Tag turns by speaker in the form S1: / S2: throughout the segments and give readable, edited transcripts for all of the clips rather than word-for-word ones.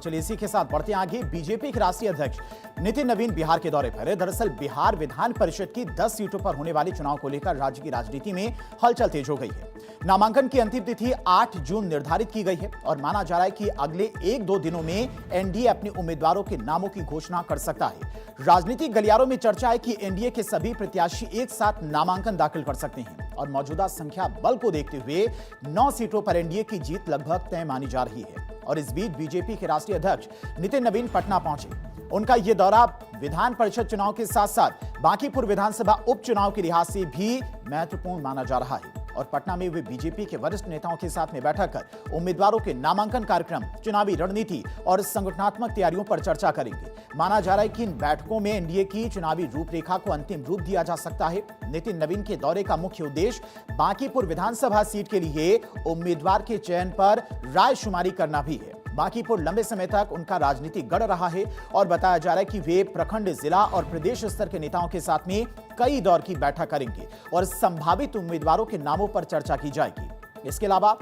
S1: चलिए इसी के साथ बढ़ते आगे। बीजेपी के राष्ट्रीय अध्यक्ष नितिन नवीन बिहार के दौरे पर है। दरअसल बिहार विधान परिषद की 10 सीटों पर होने वाले चुनाव को लेकर राज्य की राजनीति में हलचल तेज हो गई है। नामांकन की अंतिम तिथि 8 जून निर्धारित की गई है और माना जा रहा है कि अगले 1-2 दिनों में एनडीए अपने उम्मीदवारों के नामों की घोषणा कर सकता है। राजनीतिक गलियारों में चर्चा है कि एनडीए के सभी प्रत्याशी एक साथ नामांकन दाखिल कर सकते हैं और मौजूदा संख्या बल को देखते हुए 9 सीटों पर एनडीए की जीत लगभग तय मानी जा रही है। और इस बीच बीजेपी के राष्ट्रीय अध्यक्ष नितिन नवीन पटना पहुंचे। उनका यह दौरा विधान परिषद चुनाव के साथ साथ बांकीपुर विधानसभा उपचुनाव के लिहाज से भी महत्वपूर्ण माना जा रहा है। और पटना में वे बीजेपी के वरिष्ठ नेताओं के साथ में बैठक कर उम्मीदवारों के नामांकन कार्यक्रम, चुनावी रणनीति और संगठनात्मक तैयारियों पर चर्चा करेंगे। माना जा रहा है कि इन बैठकों में एनडीए की चुनावी रूपरेखा को अंतिम रूप दिया जा सकता है। नितिन नवीन के दौरे का मुख्य उद्देश्य बांकीपुर विधानसभा सीट के लिए उम्मीदवार के चयन पर रायशुमारी करना भी है। बांकीपुर लंबे समय तक उनका राजनीतिक गढ़ रहा है और बताया जा रहा है कि वे प्रखंड, जिला और प्रदेश स्तर के नेताओं के साथ में कई दौर की बैठक करेंगे और संभावित उम्मीदवारों के नामों पर चर्चा की जाएगी। इसके अलावा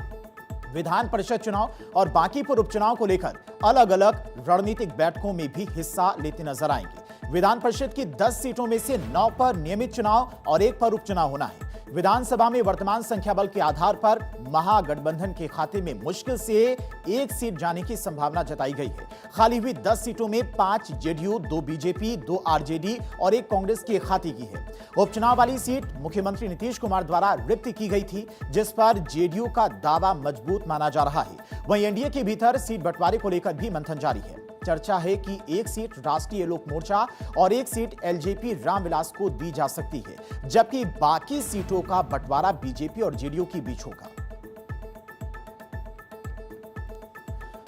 S1: विधान परिषद चुनाव और बांकीपुर उपचुनाव को लेकर अलग अलग रणनीतिक बैठकों में भी हिस्सा लेते नजर आएंगे। विधान परिषद की 10 सीटों में से 9 पर नियमित चुनाव और 1 पर उपचुनाव होना है। विधानसभा में वर्तमान संख्या बल के आधार पर महागठबंधन के खाते में मुश्किल से 1 सीट जाने की संभावना जताई गई है। खाली हुई 10 सीटों में 5 जेडीयू, 2 बीजेपी, 2 आरजेडी और 1 कांग्रेस के खाते की है। उपचुनाव वाली सीट मुख्यमंत्री नीतीश कुमार द्वारा रिक्त की गई थी, जिस पर जेडीयू का दावा मजबूत माना जा रहा है। वहीं एनडीए के भीतर सीट बंटवारे को लेकर भी मंथन जारी है। चर्चा है कि 1 सीट राष्ट्रीय लोक मोर्चा और 1 सीट एलजेपी रामविलास को दी जा सकती है, जबकि बाकी सीटों का बंटवारा बीजेपी और जेडीयू के बीच होगा।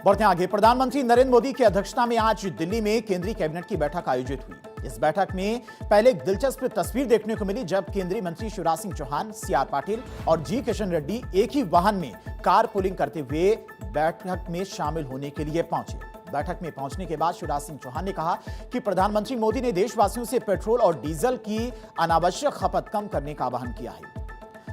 S1: बढ़ते आगे। प्रधानमंत्री नरेंद्र मोदी की अध्यक्षता में आज दिल्ली में केंद्रीय कैबिनेट की बैठक आयोजित हुई। इस बैठक में पहले एक दिलचस्प तस्वीर देखने को मिली, जब केंद्रीय मंत्री शिवराज सिंह चौहान, सीआर पाटिल और जी किशन रेड्डी एक ही वाहन में कार पुलिंग करते हुए बैठक में शामिल होने के लिए पहुंचे। बैठक में पहुंचने के बाद शिवराज सिंह चौहान ने कहा कि प्रधानमंत्री मोदी ने देशवासियों से पेट्रोल और डीजल की अनावश्यक खपत कम करने का आह्वान किया है,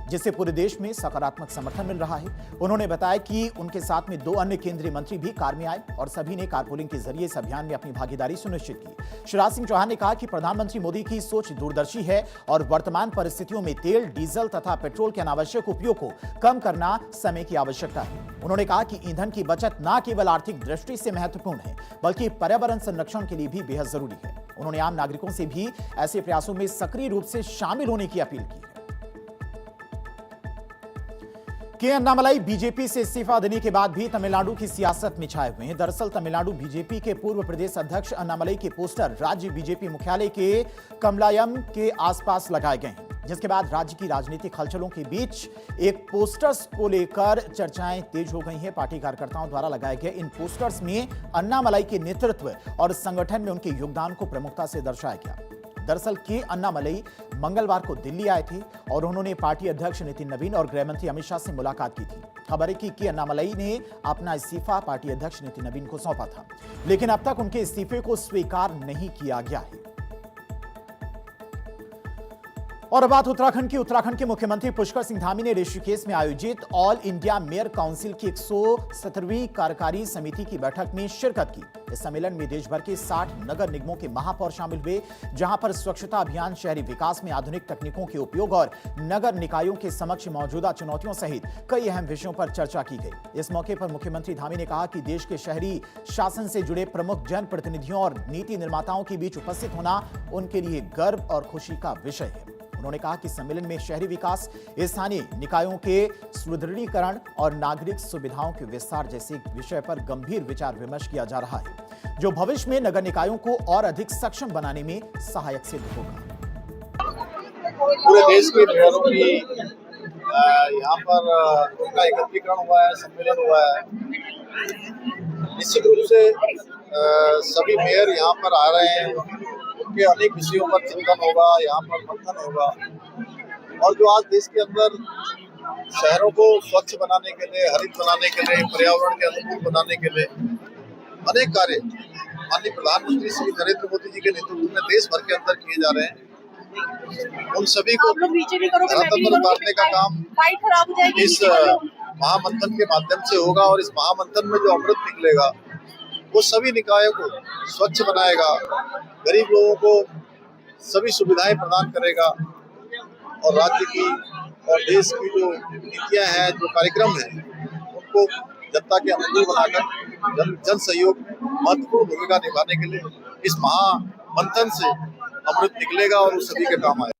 S1: जिससे पूरे देश में सकारात्मक समर्थन मिल रहा है। उन्होंने बताया कि उनके साथ में 2 अन्य केंद्रीय मंत्री भी कार में आए और सभी ने कारपूलिंग के जरिए इस अभियान में अपनी भागीदारी सुनिश्चित की। शिवराज सिंह चौहान ने कहा कि प्रधानमंत्री मोदी की सोच दूरदर्शी है और वर्तमान परिस्थितियों में तेल, डीजल तथा पेट्रोल के अनावश्यक उपयोग को कम करना समय की आवश्यकता है। उन्होंने कहा कि ईंधन की बचत न केवल आर्थिक दृष्टि से महत्वपूर्ण है, बल्कि पर्यावरण संरक्षण के लिए भी बेहद जरूरी है। उन्होंने आम नागरिकों से भी ऐसे प्रयासों में सक्रिय रूप से शामिल होने की अपील की है। के अन्नामलाई बीजेपी से इस्तीफा देने के बाद भी तमिलनाडु की सियासत में छाए हुए हैं। दरअसल तमिलनाडु बीजेपी के पूर्व प्रदेश अध्यक्ष अन्नामलाई के पोस्टर राज्य बीजेपी मुख्यालय के कमलायम के आसपास लगाए गए हैं, जिसके बाद राज्य की राजनीतिक हलचलों के बीच एक पोस्टर्स को लेकर चर्चाएं तेज हो गई हैं। पार्टी कार्यकर्ताओं द्वारा लगाए गए इन पोस्टर्स में अन्नामलाई के नेतृत्व और संगठन में उनके योगदान को प्रमुखता से दर्शाया गया। दरअसल के अन्नामलाई मंगलवार को दिल्ली आए थे और उन्होंने पार्टी अध्यक्ष नितिन नवीन और गृह मंत्री अमित शाह से मुलाकात की थी। खबर है कि के अन्नामलाई ने अपना इस्तीफा पार्टी अध्यक्ष नितिन नवीन को सौंपा था, लेकिन अब तक उनके इस्तीफे को स्वीकार नहीं किया गया है। और अब बात उत्तराखंड की। उत्तराखंड के मुख्यमंत्री पुष्कर सिंह धामी ने ऋषिकेश में आयोजित ऑल इंडिया मेयर काउंसिल की 117वीं कार्यकारी समिति की बैठक में शिरकत की। इस सम्मेलन में देश भर के 60 नगर निगमों के महापौर शामिल हुए, जहां पर स्वच्छता अभियान, शहरी विकास में आधुनिक तकनीकों के उपयोग और नगर निकायों के समक्ष मौजूदा चुनौतियों सहित कई अहम विषयों पर चर्चा की गई। इस मौके पर मुख्यमंत्री धामी ने कहा कि देश के शहरी शासन से जुड़े प्रमुख जनप्रतिनिधियों और नीति निर्माताओं के बीच उपस्थित होना उनके लिए गर्व और खुशी का विषय है। उन्होंने कहा कि सम्मेलन में शहरी विकास, स्थानीय निकायों के सुदृढ़ीकरण और नागरिक सुविधाओं के विस्तार जैसे विषय पर गंभीर विचार विमर्श किया जा रहा है, जो भविष्य में नगर निकायों को और अधिक सक्षम बनाने में सहायक सिद्ध होगा।
S2: पूरे देश के मेयरों की यहाँ पर उनका एकत्रीकरण हुआ है, सम्मेलन हुआ है। निश्चित रूप से सभी मेयर यहाँ पर आ रहे हैं, उनके अनेक विषयों पर चिंतन होगा, यहाँ पर मंथन होगा। और जो आज देश के अंदर शहरों को स्वच्छ बनाने के लिए, हरित बनाने के लिए, पर्यावरण के अनुकूल बनाने के लिए अनेक कार्य माननीय प्रधानमंत्री श्री नरेंद्र मोदी जी के नेतृत्व में देश भर के अंदर किए जा रहे हैं। उन सभी को धरातल पर उतारने का काम इस महामंथन के माध्यम से होगा और इस महामंथन में जो अमृत निकलेगा वो सभी निकायों को स्वच्छ बनाएगा, गरीब लोगों को सभी सुविधाएं प्रदान करेगा और राज्य की और देश की जो नीतियां हैं, जो कार्यक्रम हैं, उनको जनता के अनुकूल बनाकर जन सहयोग महत्वपूर्ण भूमिका निभाने के लिए इस महामंथन से अमृत निकलेगा और वो सभी के काम आएगा।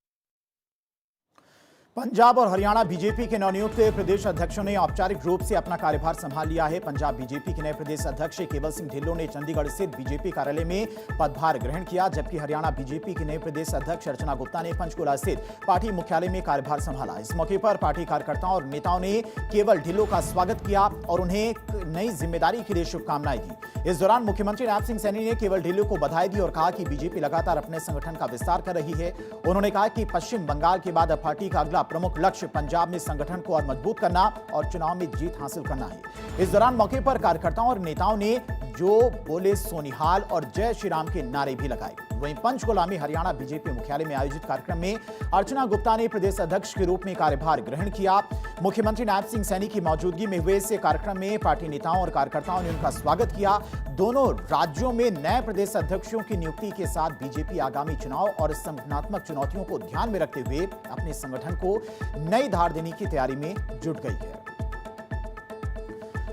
S1: पंजाब और हरियाणा बीजेपी के नवनियुक्त प्रदेश अध्यक्षों ने औपचारिक रूप से अपना कार्यभार संभाल लिया है। पंजाब बीजेपी के नए प्रदेश अध्यक्ष केवल सिंह ढिल्लों ने चंडीगढ़ स्थित बीजेपी कार्यालय में पदभार ग्रहण किया, जबकि हरियाणा बीजेपी के नए प्रदेश अध्यक्ष अर्चना गुप्ता ने पंचकुला स्थित पार्टी मुख्यालय में कार्यभार संभाला। इस मौके पर पार्टी कार्यकर्ताओं और नेताओं ने केवल ढिल्लों का स्वागत किया और उन्हें नई जिम्मेदारी के लिए शुभकामनाएं दी। इस दौरान मुख्यमंत्री नायब सिंह सैनी ने केवल ढिल्लों को बधाई दी और कहा कि बीजेपी लगातार अपने संगठन का विस्तार कर रही है। उन्होंने कहा कि पश्चिम बंगाल के बाद अब पार्टी का अगला प्रमुख लक्ष्य पंजाब में संगठन को और मजबूत करना और चुनाव में जीत हासिल करना है। इस दौरान मौके पर कार्यकर्ताओं और नेताओं ने जो बोले सोनिहाल और जय श्री राम के नारे भी लगाए। वहीं पंचकुला में हरियाणा बीजेपी मुख्यालय में आयोजित कार्यक्रम में अर्चना गुप्ता ने प्रदेश अध्यक्ष के रूप में कार्यभार ग्रहण किया। मुख्यमंत्री नायब सिंह सैनी की मौजूदगी में हुए इस कार्यक्रम में पार्टी नेताओं और कार्यकर्ताओं ने उनका स्वागत किया। दोनों राज्यों में नए प्रदेश अध्यक्षों की नियुक्ति के साथ बीजेपी आगामी चुनाव और संगठनात्मक चुनौतियों को ध्यान में रखते हुए अपने संगठन को नई धार देने की तैयारी में जुट गई है।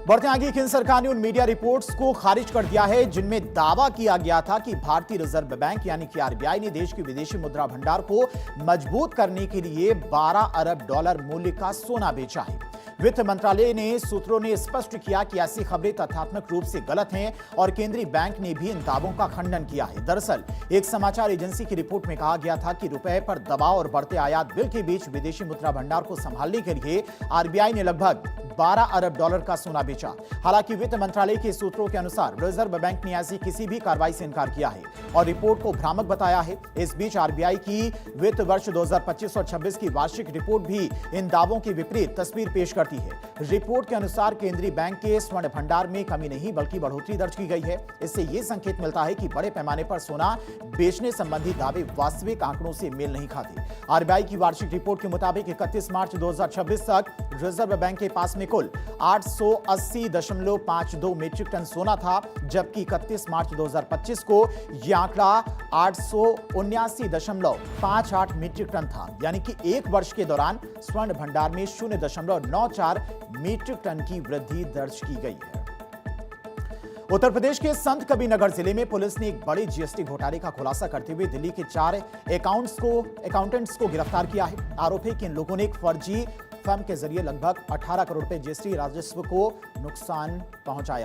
S1: बढ़ते आगे, केंद्र सरकार ने उन मीडिया रिपोर्ट्स को खारिज कर दिया है जिनमें दावा किया गया था कि भारतीय रिजर्व बैंक यानी कि आरबीआई ने देश के विदेशी मुद्रा भंडार को मजबूत करने के लिए 12 अरब डॉलर मूल्य का सोना बेचा है। वित्त मंत्रालय ने सूत्रों ने स्पष्ट किया कि ऐसी खबरें तथ्यात्मक रूप से गलत हैं और केंद्रीय बैंक ने भी इन दावों का खंडन किया है। दरअसल एक समाचार एजेंसी की रिपोर्ट में कहा गया था कि रुपए पर दबाव और बढ़ते आयात बिल के बीच विदेशी मुद्रा भंडार को संभालने के लिए आरबीआई ने लगभग 12 अरब डॉलर का सोना बेचा। हालांकि वित्त मंत्रालय के सूत्रों के अनुसार रिजर्व बैंक ने ऐसी किसी भी कार्रवाई से इनकार किया है और रिपोर्ट को भ्रामक बताया है। इस बीच आरबीआई की वित्त वर्ष 2025 और 26 की वार्षिक रिपोर्ट भी इन दावों की विपरीत तस्वीर पेश करती है। रिपोर्ट के अनुसार केंद्रीय बैंक के स्वर्ण भंडार में कमी नहीं बल्कि बढ़ोतरी दर्ज की गई है। इससे यह संकेत मिलता है कि बड़े पैमाने पर सोना बेचने संबंधी दावे वास्तविक आंकड़ों से मेल नहीं खाते। आरबीआई की वार्षिक रिपोर्ट के मुताबिक 31 मार्च 2026 तक रिजर्व बैंक के पास में कुल 880.52 मीट्रिक टन सोना था, जबकि 31 मार्च 2025 को यह आंकड़ा 879.58 मीट्रिक टन था। यानी कि एक वर्ष के दौरान स्वर्ण भंडार में 0.94 मीट्रिक टन की वृद्धि दर्ज की गई है। उत्तर प्रदेश के संत कबीरनगर जिले में पुलिस ने एक बड़े जीएसटी घोटाले का खुलासा करते हुए दिल्ली के 4 अकाउंटेंट्स को गिरफ्तार किया है। आरोप है कि इन लोगों ने एक फर्जी फर्म के जरिए लगभग 18 करोड़ रुपए जीएसटी राजस्व को नुकसान पहुंचाया।